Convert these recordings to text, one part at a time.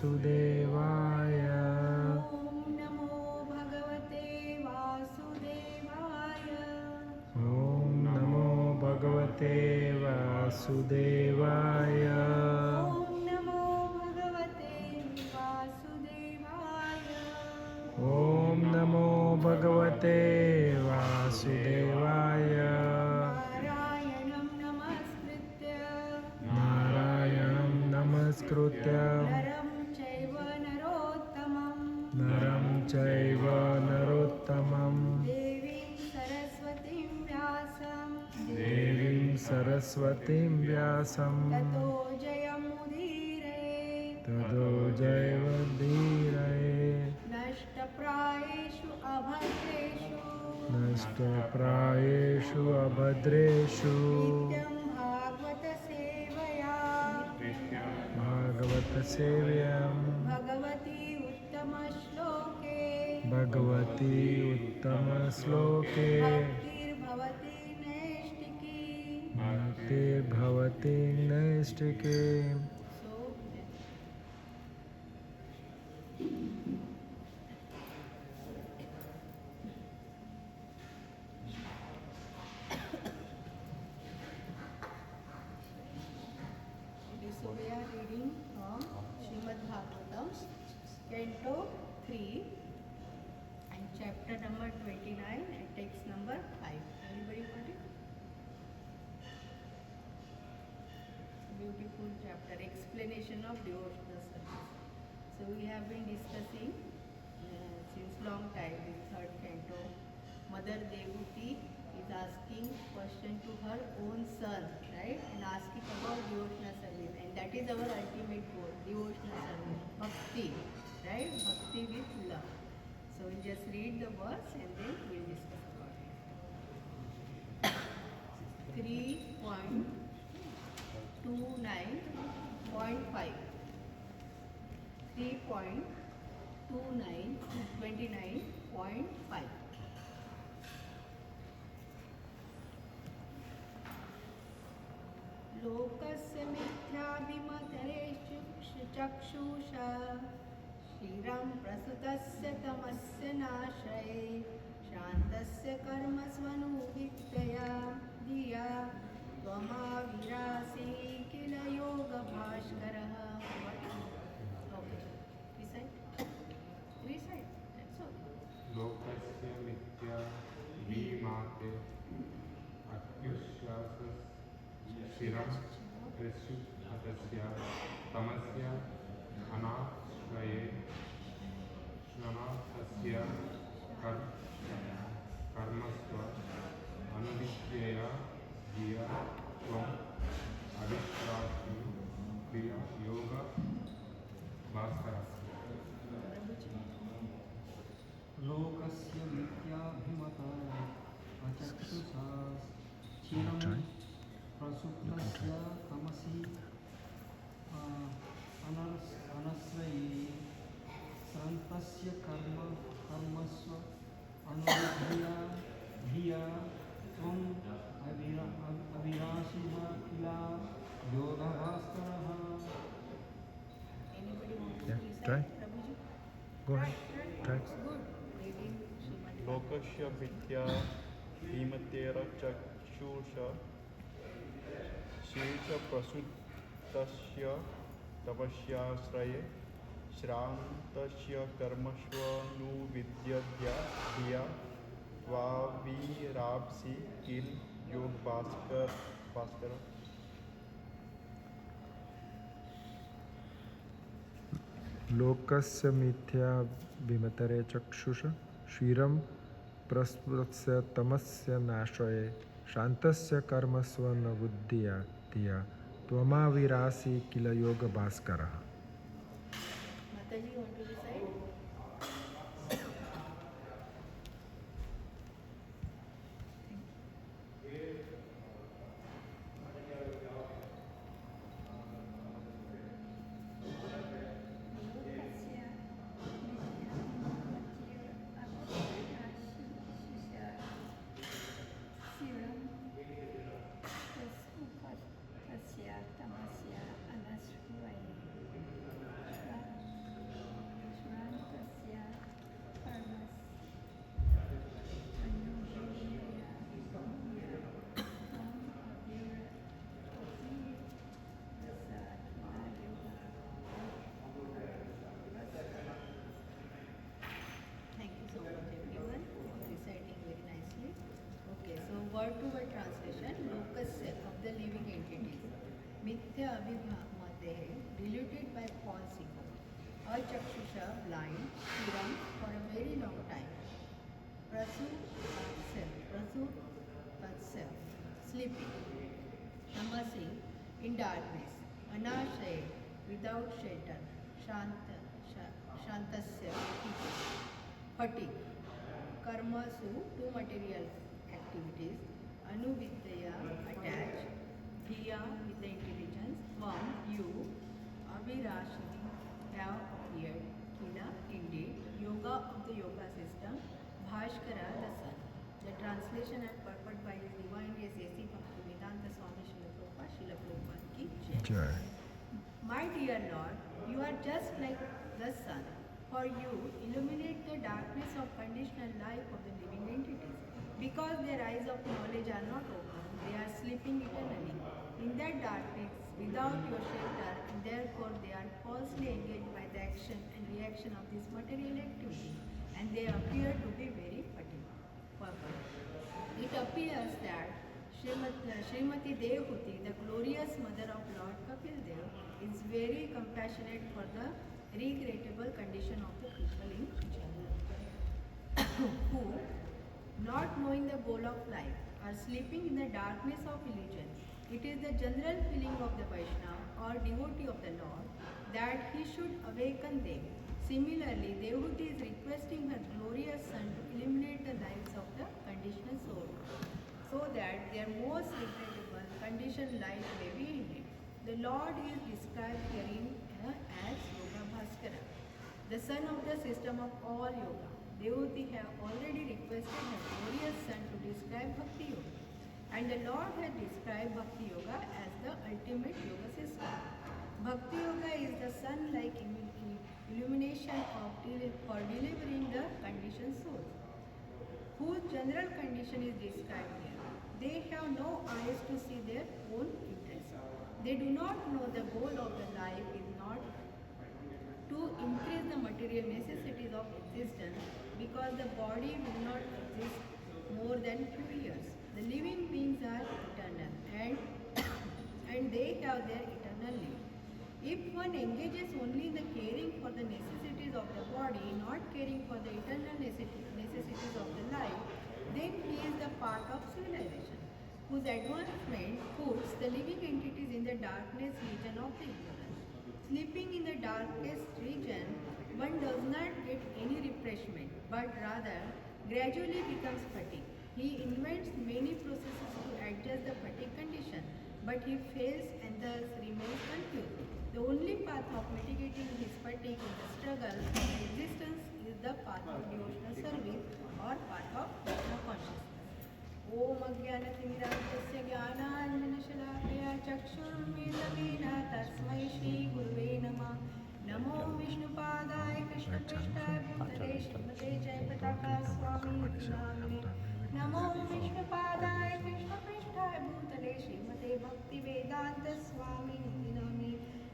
वासुदेवाय। ॐ नमो भगवते वासुदेवाय। ॐ नमो भगवते वासुदेवाय। ॐ नमो भगवते वासुदेवाय। ॐ नमो भगवते वासुदेवाय। नारायणं नमस्कृत्य नारायणं नमस्कृत्य नरं चैव नरोत्तमं नरं चैव नरोत्तमं देवीं सरस्वतीं व्यासं देवीं सरस्वतीं व्यासं ततो जयमुदीरये। ततो जयवदीरये। नष्टप्रायेषु अभद्रेषु नष्टप्रायेषु अभद्रेषु नित्यं भागवतसेवया भागवतसेव्यं Bhagwati उत्तमश्लोके Bhagwati उत्तमश्लोके भक्तिर्भवति नैष्टिकी। भक्तिर्भवति नैष्टिके। So, so we are reading from Srimad Bhagavatam, Canto 3 and chapter number 29 and text number 5. Anybody got it? Beautiful chapter, explanation of devotional service. So we have been discussing since long time in third canto. Mother Devuti is asking question to her own son, right? And asking about devotional service, and that is our ultimate goal, devotional service, bhakti, right? Bhakti with love. So we just read the verse and then we'll discuss about it. 3.29.5. 3.29.5. लोकस्य मिथ्याभिमतरेषु चक्षुषा क्षीरं प्रसुतस्य तमस्य नाशये शान्तस्य कर्मस्वनुविद्यया धिया त्वमाविरासि किल योगभास्करः. Okay. Recite. That's okay. लोकस्य मिथ्या विमाते अत्युश्वासः शिरं प्रसुतस्य तमस्य अनाश्रये शान्तस्य कर्मस्व अनुविद्यया धिया त्वम् अविश्वासि क्रिया योग भास्करस्य. लोकस्य मिथ्याभिमता अचक्षुषा क्षीरं प्रसुप्तस्य तमसि अनश्रये श्रान्तस्य कर्मस्व अनुविद्यया धिया त्वम् अविनाशिनः किल योगभास्करः. Anybody want to Yeah, recite? try. Prabhuji? Go ahead. Try. Good. Reading Srimad लोकस्य विद्या विमतेरचक्षुषा शीर्षप्रसुतस्य तपस्याश्रये श्रान्तस्य कर्मस्वनुविद्यया धिया त्वाविराप्सि किल योगभास्कर. लोकस्य मिथ्या विमतरे चक्षुष क्षीरं प्रस्फुटस्य तमस्य नाशये शान्तस्य कर्मस्व न बुद्धिया धिया त्वमाविरासि किल योगभास्करः. Mataji, you want to recite? तमस्य अनश्वये word to word translation, locusya of the living entities. Mithya abhimate, diluted by false ego. Achakshusha, blind, shiram, for a very long time. Prasu, sleeping. Tamasi, in darkness. Anashaya, without shelter. Shantasya, fatigue. Karmasu, two material activities. Anuvidyaya, attached. Dhiya, with the intelligence. Tvam, you. Avirashini, have appeared. Kila, indeed. Yoga of the yoga system. Bhaskara, the sun. The translation and purport by His Divine Grace A.C. Bhaktivedanta Swami Srila Prabhupada, Srila Prabhupada ki jai. My dear Lord, you are just like the sun. For you, illuminate the darkness of conditional life of the living entities. Because their eyes of knowledge are not open, they are sleeping eternally. In that darkness, without your shelter, and therefore they are falsely engaged by the action and reaction of this material activity, and they appear to be very fatigued. It appears that Srimati Devahuti, the glorious mother of Lord Kapil Dev, is very compassionate for the regrettable condition of the people in general, who, not knowing the goal of life, are sleeping in the darkness of illusion. It is the general feeling of the Vaishnava or devotee of the Lord that he should awaken them. Similarly, Devahuti is requesting her glorious son to illuminate the lives of the conditioned soul, so that their most regrettable conditioned life may be ended. The Lord is described herein as Yoga Bhaskara, the son of the system of all yoga. Devahuti have already requested her glorious son to describe Bhakti Yoga, and the Lord has described Bhakti Yoga as the ultimate yoga system. Bhakti Yoga is the sun-like illumination for delivering the conditioned souls, whose general condition is described here. They have no eyes to see their own interest. They do not know the goal of the life is not to increase the material necessities of existence, because the body will not exist more than few years. The living beings are eternal and they have their eternal life. If one engages only in the caring for the necessities of the body, not caring for the eternal necessities of the life, then he is the part of civilization, whose advancement puts the living entities in the darkness region of the ignorance. Sleeping in the darkest region, one does not get any refreshment, but rather gradually becomes fatigued. He invents many processes to adjust the fatigue condition, but he fails and thus remains confused. The only path of mitigating his fatigue in the struggle for existence is the path of devotional service or path of Krishna consciousness. Om Ajnanatimidantasya Jnananjanashalakaya Chakshurmilitamena Tasmai Shri Gurave Namah. Namo Vishnupadaya Krishna Prishthaya Bhutale Srimate Jayapataka Swami Namine. Namo Vishnupadaya Krishna Prishthaya Bhutale Srimate Bhaktivedanta Swami Namine.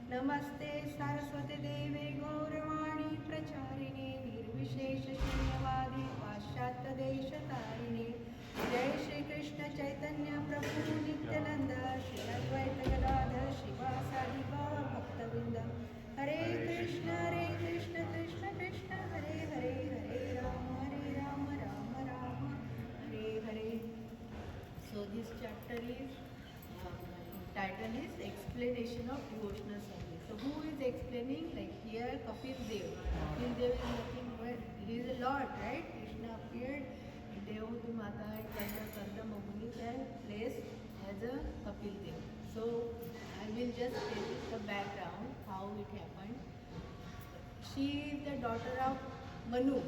Namaste Saraswate Deve Gauravani Pracharine Nirvishesha Shunyavadi Paschatya Deshatarine. Jai Shri Krishna Chaitanya Prabhu Nityananda Shri Advaita Gadadhar Shivasadi Gaur Bhaktavinda. Hare Krishna Krishna Krishna Hare Hare Hare Rama Rama Hare Hare. So this chapter is title is Explanation of Devotional Service. So who is explaining? Like here Kapil Dev. Kapil Dev is nothing but he is a Lord, right? Krishna appeared. Devahuti Mata and Karda Mugni were placed as a Kapil Dev. So I will just tell you the background, how it happened. She is the daughter of Manu,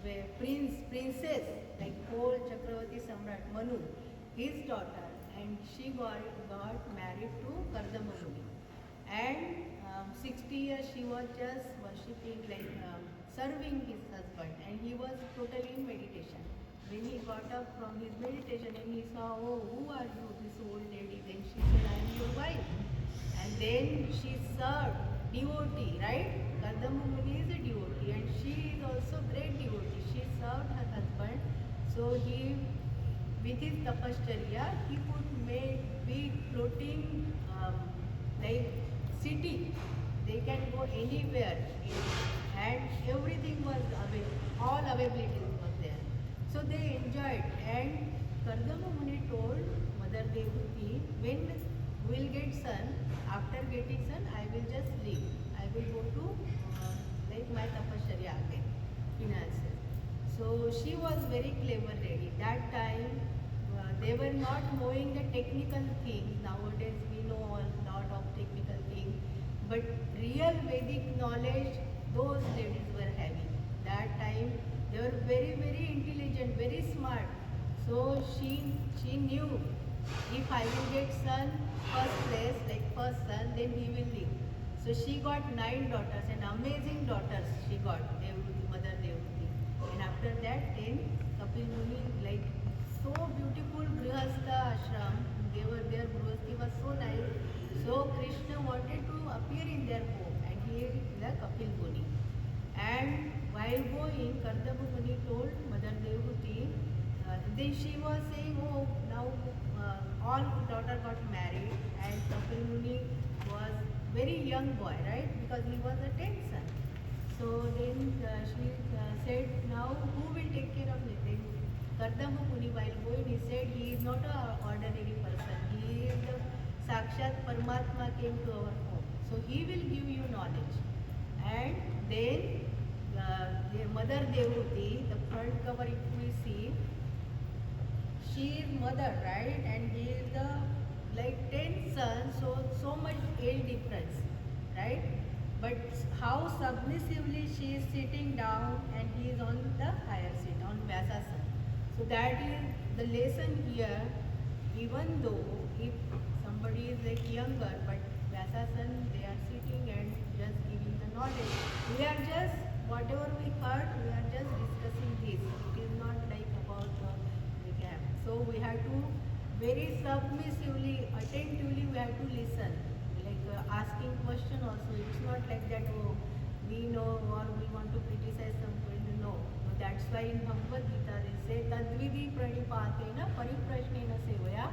where princess, like whole Chakravarti Samrat Manu, his daughter, and she got married to Kardamuni. And 60 years she was just worshipping, like serving his husband, and he was totally in meditation. When he got up from his meditation and he saw, oh, who are you, this old lady? Then she said, I am your wife. And then she served, devotee, right? Kardamuni is a devotee and she is also great devotee. She served her husband. So he with his tapasya, he could make big floating like city. They can go anywhere, and everything was available. All availability was there. So they enjoyed. And Kardama Muni told Mother Devuti, when we'll get son, after getting son, I will just leave. I will go to like my tapasya again, finances. So she was very clever lady. That time they were not knowing the technical things. Nowadays we know a lot of technical things. But real Vedic knowledge, those ladies were having. That time they were very, very intelligent, very smart. So she knew if I will get son first place, like first son, then he will live. So she got 9 daughters, and amazing daughters she got, Devuti, Mother Devuti. And after that, then Kapil Muni, like so beautiful Grihastha ashram, they were there, Grihastha was so nice. So Krishna wanted to appear in their home, and he is the Kapil Muni. And while going, Kardama Muni told Mother Devuti, then she was saying, oh, now all daughter got married, and Kapil Muni was very young boy, right? Because he was a 10th son. So then she said, now who will take care of me? Then Kardama Muni, while going, he said, he is not an ordinary person. He is the Sakshat Paramatma came to our home. So he will give you knowledge. And then their Mother Devuti, the front cover if we see, she is mother, right? And he is the like 10th son, so much age difference, right? But how submissively she is sitting down and he is on the higher seat, on Vyasasana. So that is the lesson here. Even though if somebody is like younger, but Vyasasana, they are sitting and just giving the knowledge. We are just, whatever we heard, we are just discussing this. It is not like about the gap. So we have to very submissively, attentively, we have to listen. Like asking question also. It's not like that, oh, we know or we want to criticize somebody. No. So that's why in Bhagavad Gita they say, Tadvidi pranipatena pariprashnena sevaya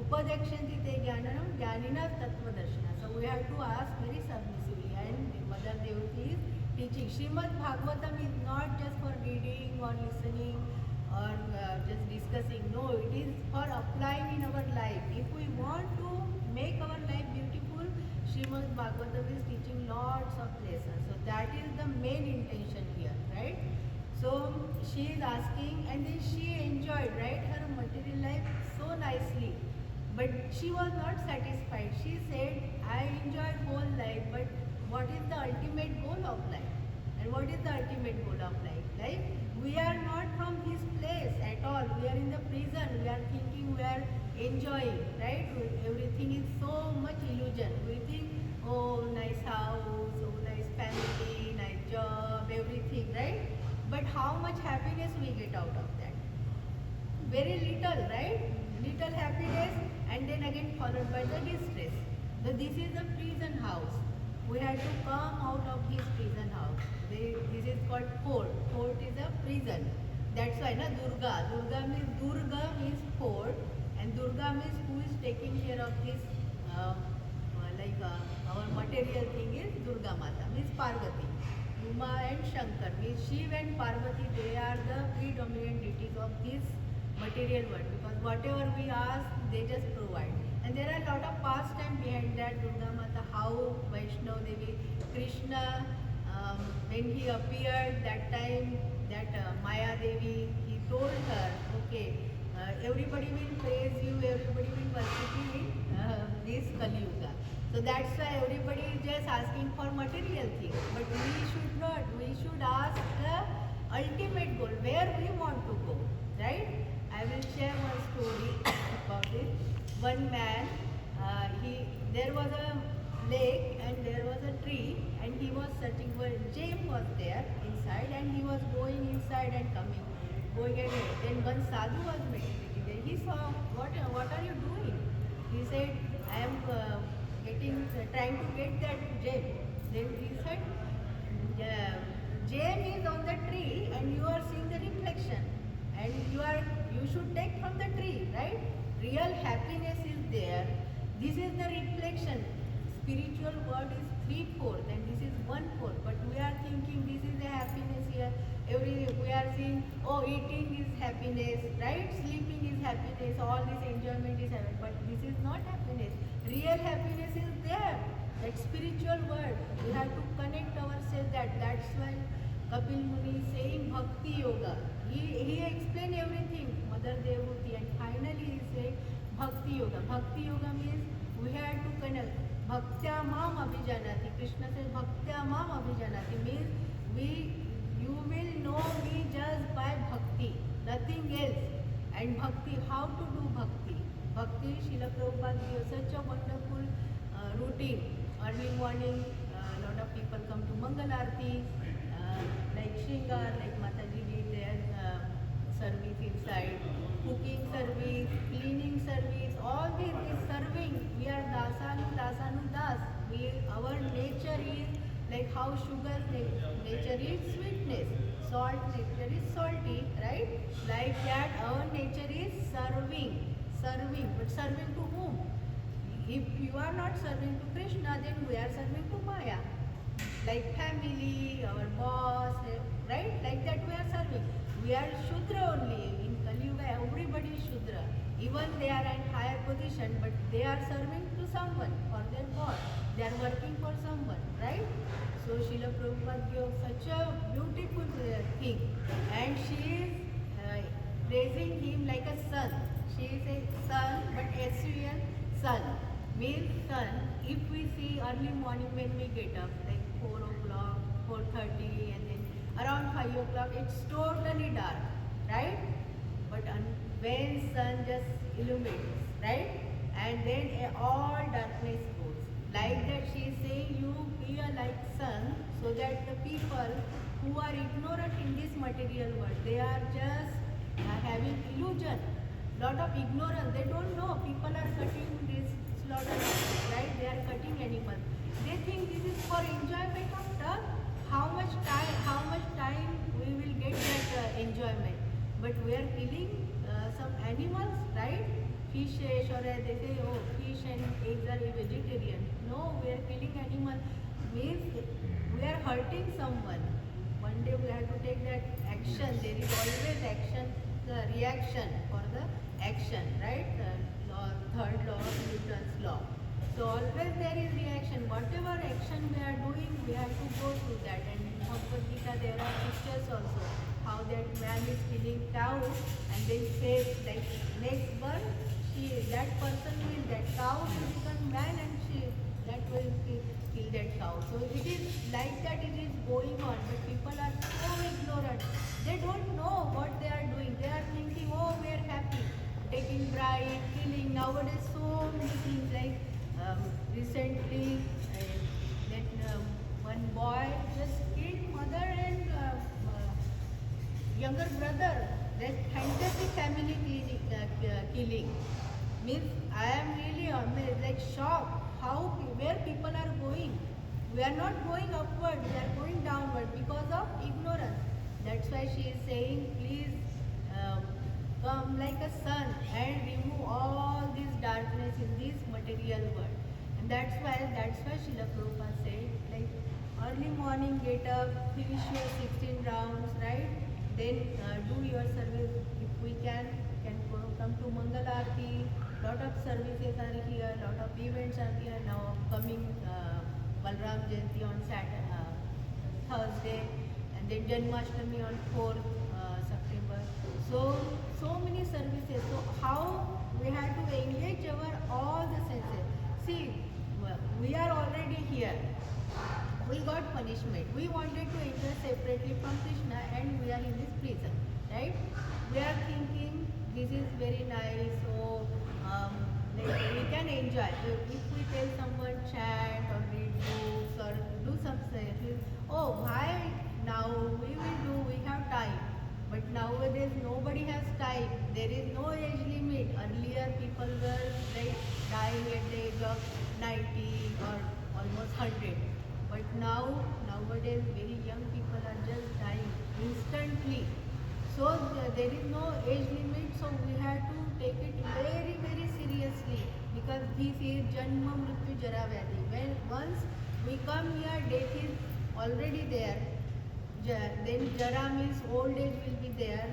upadakshyanti te jnanam jnanina tattvadarshana. So we have to ask very submissively. And Mother Devuti is teaching. Srimad Bhagavatam is not just for reading or listening or just discussing. No, it is for applying in our life. If we want to make our life beautiful, Srimad Bhagavatam is teaching lots of lessons. So that is the main intention here, right? So she is asking, and then she enjoyed, right, her material life so nicely. But she was not satisfied. She said, I enjoyed whole life, but what is the ultimate goal of life? And what is the ultimate goal of life? Like, we are not from this place at all. We are in the prison. We are thinking we are enjoying, right? Everything is so much illusion. We think, oh, nice house, oh, nice family, nice job, everything, right? But how much happiness we get out of that? Very little, right? Little happiness, and then again followed by the distress. So this is the prison house. We have to come out of this prison house. This is called fort. Fort is a prison. That's why na Durga. Durga means fort, and Durga means who is taking care of this our material thing is Durga Mata, means Parvati. Uma and Shankar means Shiv and Parvati, they are the predominant deities of this material world, because whatever we ask, they just provide. And there are a lot of pastime behind that. Durga Mata, how Vaishnav Devi, Krishna, when he appeared that time, that Maya Devi, he told her, okay, everybody will praise you, everybody will worship you in this Kali Yuga. So that's why everybody is just asking for material things. But we should not. We should ask the ultimate goal, where we want to go, right? I will share one story about it. One man, there was a lake and there was a tree, and he was searching for gem was there inside, and he was going inside and coming, going ahead. Then one sadhu was meditating there. He saw, what are you doing? He said, I am trying to get that gem. Then he said, gem is on the tree and you are seeing the reflection, and you should take from the tree. real happiness is there. This is the reflection. Spiritual world is 3/4 and this is 1/4. But we are thinking this is the happiness here. We are saying, oh, eating is happiness, right? Sleeping is happiness. All this enjoyment is happiness. But this is not happiness. Real happiness is there. That spiritual world. We have to connect ourselves. That's why Kapil Muni is saying Bhakti Yoga. He explained everything, Mother Devuti, and finally he said Bhakti Yoga. Bhakti Yoga means we have to connect. Bhaktya Mam Abhijanati. Krishna says Bhaktya Mam Abhijanati means you will know me just by bhakti, nothing else. And bhakti, how to do bhakti? Bhakti, Srila Prabhupada gave such a wonderful routine. Early morning, a lot of people come to Mangal Aarti, like Shringar, like Mataji did their service inside, cooking service, cleaning service, all this is serving. We are dasanu das. Our nature is like how sugar nature is sweetness, salt nature is salty, right? Like that our nature is serving. But serving to whom? If you are not serving to Krishna, then we are serving to Maya. Like family, our boss, right? Like that we are serving. We are Shudra only. In Kali Yuga, everybody is Shudra. Even they are at higher position, but they are serving to someone for their God. They are working for someone, right? So Srila Prabhupada gave such a beautiful thing. And she is praising him like a son. She is a son, but S-U-N, son. Means sun, if we see early morning when we get up, like 4 o'clock, 4:30, and then around 5 o'clock, it's totally dark, right? But when sun just illuminates, right? And then all darkness goes. Like that she is saying, you be a like sun, so that the people who are ignorant in this material world, they are just having illusion, lot of ignorance. They don't know people are cutting this slaughter, right? They are cutting animals. They think this is for enjoyment of the how much time we will get that enjoyment. But we are killing some animals, right? Fishes, or they say, oh, fish and eggs are vegetarian. No, we are killing animals. Means we are hurting someone. One day we have to take that action. There is always action, the reaction for the action, right? Third law of Newton's law. So always there is reaction. Whatever action we are doing, we have to go through that. And in Bhagavad Gita there are pictures also how that man is killing cow and then says like next birth that person will, that cow will become man and that will kill that cow. So it is like that it is going on, but people are so ignorant. They don't know what they are doing. They are thinking, oh, we are happy, taking bride, killing. Nowadays so many things like recently that one boy just killed mother and younger brother. That fantasy family killing. Means I am really amazed, like shocked where people are going. We are not going upward, we are going downward because of ignorance. That's why she is saying, please come like a sun and remove all this darkness in this material world. And that's why Srila Prabhupada said, like early morning get up, finish your 16 rounds, right? Then do your service. If we can come to Mangal Aarti. Lot of services are here, lot of events are here now. Coming Balram Jayanti on Thursday, and then Janmashtami on 4th September. So many services. So how we have to engage our all the senses. See, we are already here. We got punishment. We wanted to enjoy separately from Krishna, and we are in this prison, right? We are thinking this is very nice. So like we can enjoy. If we tell someone chant or read books or do something, oh, why now we will do? We have time. But nowadays nobody has time. There is no age limit. Earlier people were like dying at the age of 90 or almost 100. But nowadays very young people are just dying instantly. So there is no age limit, so we have to take it very, very seriously, because this is Janma Mrityu Jara Vyadhi. When once we come here, death is already there. Then Jara means old age will be there,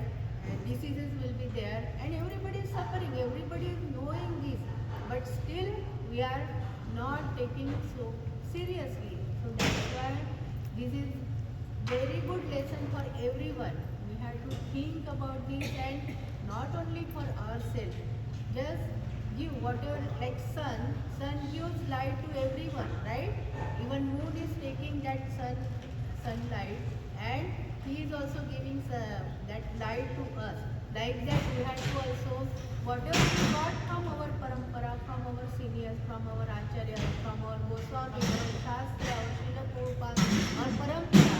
diseases will be there, and everybody is suffering, everybody is knowing this, but still we are not taking it so seriously. So that's why this is very good lesson for everyone. We have to think about this, and not only for ourselves. Just give whatever, like sun gives light to everyone, right? Even moon is taking that sunlight, and he is also giving that light to us. Like that, we have to also, whatever we got from our parampara, from our seniors, from our acharyas, from our Goswami, our Shastra, our Srila Prabhupada, our parampara,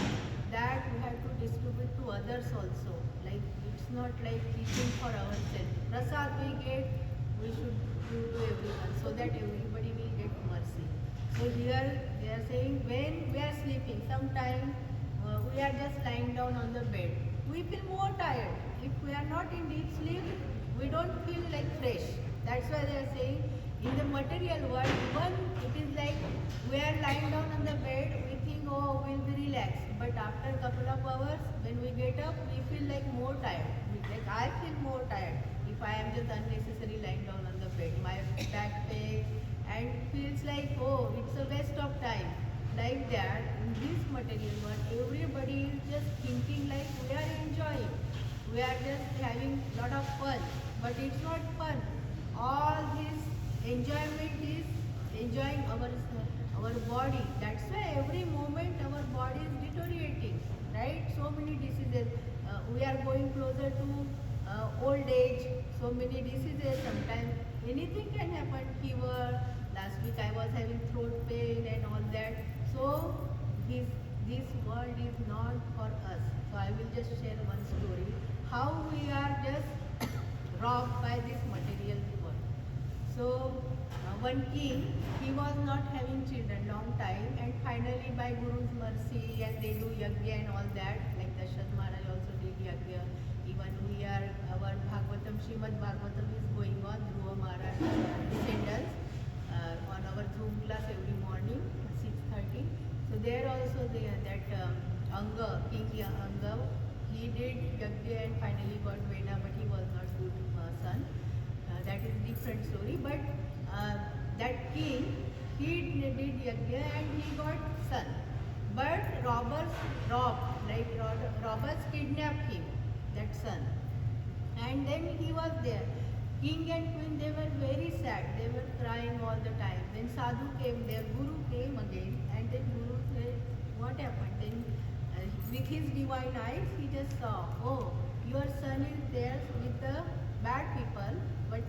that we have to distribute to others also. Like, it's not like keeping for ourselves. Prasad we get, we should give to everyone, so that everybody will get mercy. So here they are saying, when we are sleeping, sometimes we are just lying down on the bed, we feel more tired. If we are not in deep sleep, we don't feel like fresh. That's why they are saying, in the material world, even it is like we are lying down on the bed, we think, oh, we'll be relaxed. But after a couple of hours, when we get up, we feel like more tired. Like I feel more tired if I am just unnecessarily lying down on the bed. My back pain, and feels like, oh, it's a waste of time. Like that, in this material world, everybody is just thinking like we are enjoying. We are just having lot of fun. But it's not fun. All this enjoyment is enjoying our body. That's why every moment our body is deteriorating, right? So many diseases. We are going closer to old age. So many diseases. Sometimes anything can happen. Fever. Last week I was having throat pain and all that. So this world is not for us. So I will just share one story. How we are just robbed by this material world. So one king, he was not having children long time, and finally by Guru's mercy, and they do yajna and all that, like Dashath Maharaj also did yajna. Even we are, our Bhagavatam, Srimad Bhagavatam is going on, Dhruva Maharaj descendants, on our Zoom class every morning, 6:30. So there also that Anga, King Anga, he did yajna and finally got Veda, but he was not good son. That is different story. But that king, he did yajna and he got son. But robbers kidnapped him, that son. And then he was there. King and queen, they were very sad. They were crying all the time. Then Sadhu came there, Guru came again, and then Guru said, what happened? Then with his divine eyes, he just saw, oh, your son is there with the bad people, but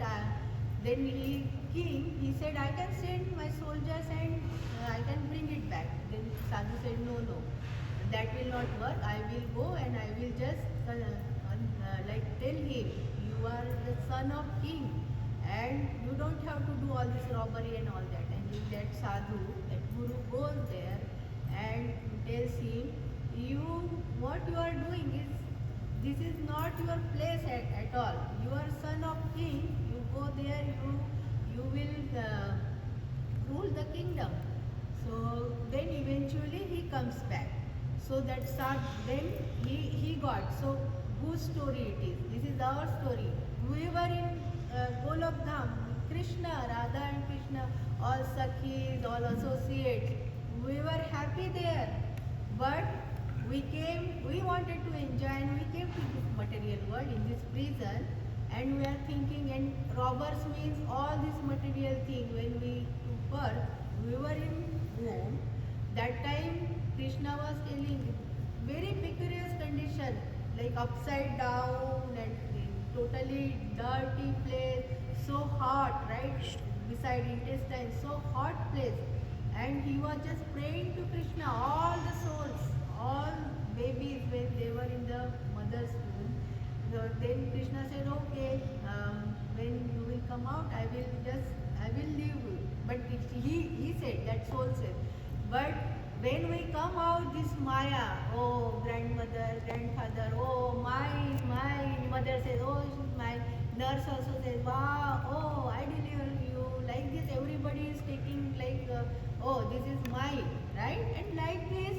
then he said, I can send my soldiers and I can bring it back. Then Sadhu said, no, that will not work. I will go and I will just tell him, you are the son of king and you don't have to do all this robbery and all that. And then that Sadhu, that Guru goes there and tells him, what you are doing this is not your place at all. You are son of king, you go there, you will rule the kingdom. So then eventually he comes back. So that then he got, so whose story it is? This is our story. We were in Golok Dham, Krishna, Radha and Krishna, all Sakhis, all associates. We were happy there. But we wanted to enjoy, and we came to this material world in this prison, and we are thinking, and robbers means all this material thing. When we took birth, we were in womb. That time Krishna was telling very precarious condition, like upside down and totally dirty place, so hot, right? Beside intestine, so hot place. And he was just praying to Krishna, all the souls, all babies when they were in the mother's womb. So then Krishna said, okay, when you will come out, I will leave you. But he said, that soul said, but when we come out, this Maya, oh grandmother, grandfather, oh my mother Vikas also says, wow, oh, I deliver you. Like this, everybody is taking like, oh, this is mine, right? And like this,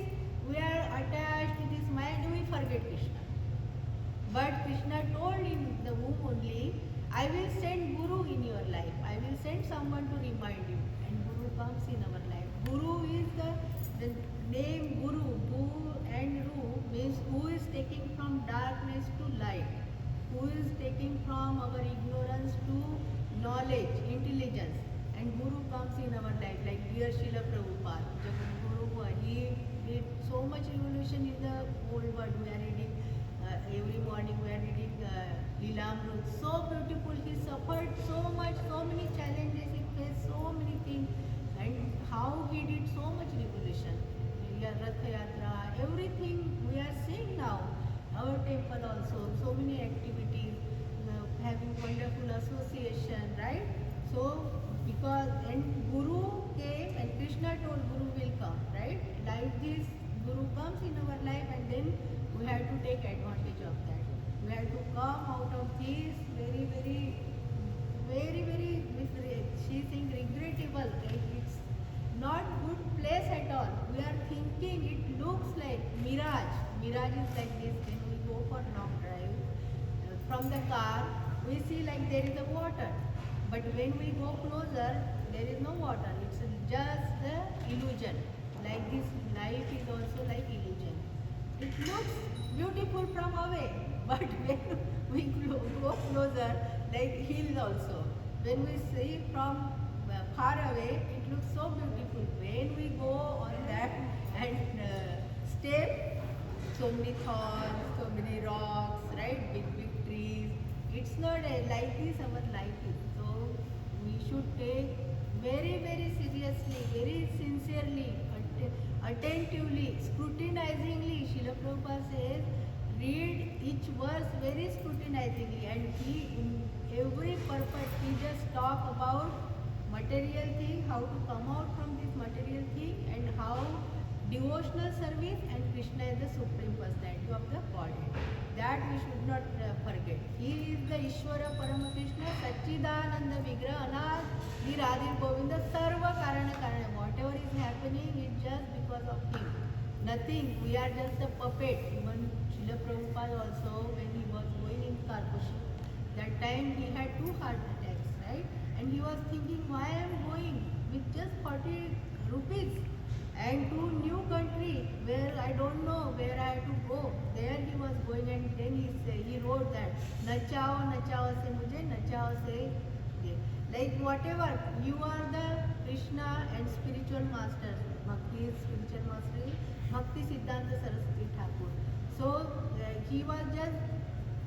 we are attached to this mind, we forget Krishna. But Krishna told in the womb only, I will send Guru in your life. I will send someone to remind you. And Guru comes in our life. Guru is the name Guru. Gu and Ru means who is taking from darkness to light. Who is taking from our ignorance to knowledge, intelligence. And Guru comes in our life, like dear Srila Prabhupada. Guru, he did so much revolution in the whole world. We are reading every morning, we are reading Lilamrut. So beautiful. He suffered so much, so many challenges. He faced so many things. And how he did so much revolution. Rath Yatra, everything we are seeing now. Our temple also, so many activities, having wonderful association, right? So, because, and Guru came and Krishna told Guru will come, right? Like this, Guru comes in our life and then we have to take advantage of that. We have to come out of this very, she's saying regrettable, right? It's not good place at all. We are thinking it looks like mirage. Mirage is like this. When we go for long drive, from the car, we see like there is a water. But when we go closer, there is no water. It's just the illusion. Like this, life is also like illusion. It looks beautiful from away, but when we go closer, like hills also. When we see from far away, it looks so beautiful. When we go on that and step, so many thorns, so many rocks, right? Big trees. It's not like this our life is. So we should take very seriously, very sincerely, attentively, scrutinizingly. Srila Prabhupada says, read each verse very scrutinizingly, and he, in every purpose, he just talk about material thing, how to come out from this material thing, and how devotional service and Krishna is the Supreme Personality of the Godhead. That we should not forget. He is the Ishvara Parama Krishna, Satchidananda Vigraha, Anad, Radhir Govinda, Sarva Karana Karana. Whatever is happening is just because of him. Nothing. We are just a puppet. Even Srila Prabhupada also, when he was going in Karkoshi, that time he had 2 heart attacks, right? And he was thinking, why I am going with just 40 rupees and to new country where I don't know where I have to go. There he was going, and then he wrote that Nachao se mujhe, nachao se de. Like whatever, you are the Krishna and spiritual master. Bhakti is spiritual master, Bhakti Siddhanta Saraswati Thakur. So he was just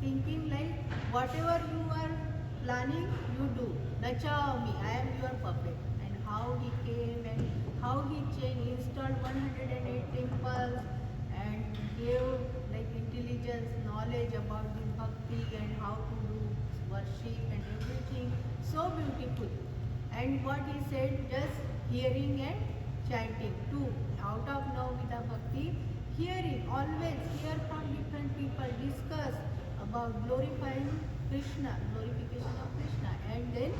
thinking like whatever you are planning, you do. Nachao me, I am your puppet. And how he came and how he changed, installed 108 temples and gave like intelligence, knowledge about the bhakti and how to do worship and everything. So beautiful. And what he said, just hearing and chanting too. Out of Navamita Bhakti, hearing, always hear from different people, discuss about glorifying Krishna, glorification of Krishna, and then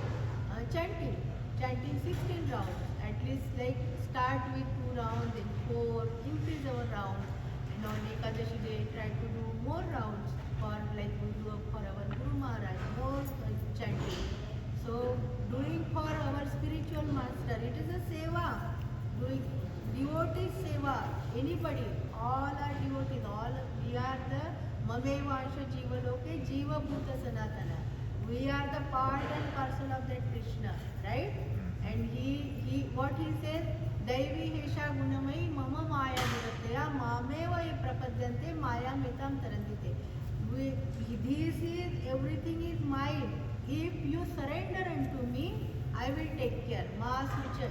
chanting 16 rounds. At least like start with 2 rounds, then 4, increase our rounds. And on Ekadashi day, try to do more rounds for like we do for our Guru Maharaj, more chanting. So doing for our spiritual master, it is a seva. Doing devotee seva, anybody, all are devotees, all we are the Mamevansha Jiva Loke, Jiva Bhuta Sanatana. We are the part and parcel of that Krishna, right? And he what he says, Daivi Hesha Gunamai Mama Maya Niratya Mameva Prapadyante Maya Mitam Tarandite. This is, everything is mine. If you surrender unto me, I will take care. Ma Sucha.